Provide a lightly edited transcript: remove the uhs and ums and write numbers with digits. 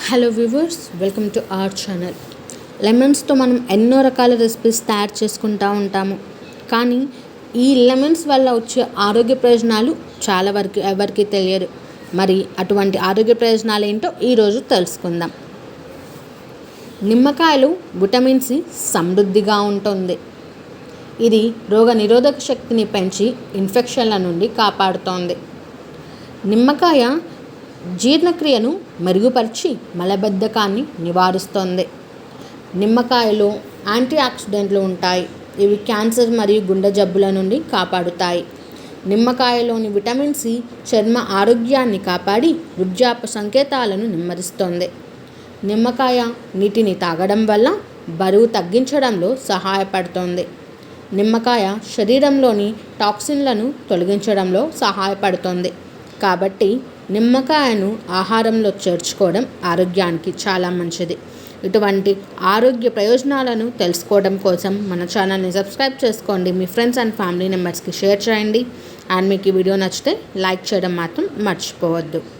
Hello viewers, welcome to our channel. లెమన్స్తో మనం ఎన్నో రకాల రెసిపీస్ తయారు చేసుకుంటూ ఉంటాము. కానీ ఈ లెమన్స్ వల్ల వచ్చే ఆరోగ్య ప్రయోజనాలు చాలా వరకు ఎవరికి తెలియదు. మరి అటువంటి ఆరోగ్య ప్రయోజనాలు ఏంటో ఈరోజు తెలుసుకుందాం. నిమ్మకాయలు విటమిన్ సి సమృద్ధిగా ఉంటుంది. ఇది రోగ నిరోధక శక్తిని పెంచి ఇన్ఫెక్షన్ల నుండి కాపాడుతోంది. నిమ్మకాయ జీర్ణక్రియను మెరుగుపరిచి మలబద్ధకాన్ని నివారిస్తుంది. నిమ్మకాయలో యాంటీ ఆక్సిడెంట్లు ఉంటాయి. ఇవి క్యాన్సర్ మరియు గుండె జబ్బుల నుండి కాపాడుతాయి. నిమ్మకాయలోని విటమిన్ సి చర్మ ఆరోగ్యాన్ని కాపాడి వృద్ధాప్య సంకేతాలను నెమ్మదిస్తుంది. నిమ్మకాయ నీటిని తాగడం వల్ల బరువు తగ్గించడంలో సహాయపడుతుంది. నిమ్మకాయ శరీరంలోని టాక్సిన్లను తొలగించడంలో సహాయపడుతుంది. కాబట్టి నిమ్మకాయను ఆహారంలో చేర్చుకోవడం ఆరోగ్యానికి చాలా మంచిది. ఇటువంటి ఆరోగ్య ప్రయోజనాలను తెలుసుకోవడం కోసం మన ఛానల్ని సబ్స్క్రైబ్ చేసుకోండి. మీ ఫ్రెండ్స్ అండ్ ఫ్యామిలీ మెంబర్స్కి షేర్ చేయండి. అండ్ మీకు ఈ వీడియో నచ్చితే లైక్ చేయడం మాత్రం మర్చిపోవద్దు.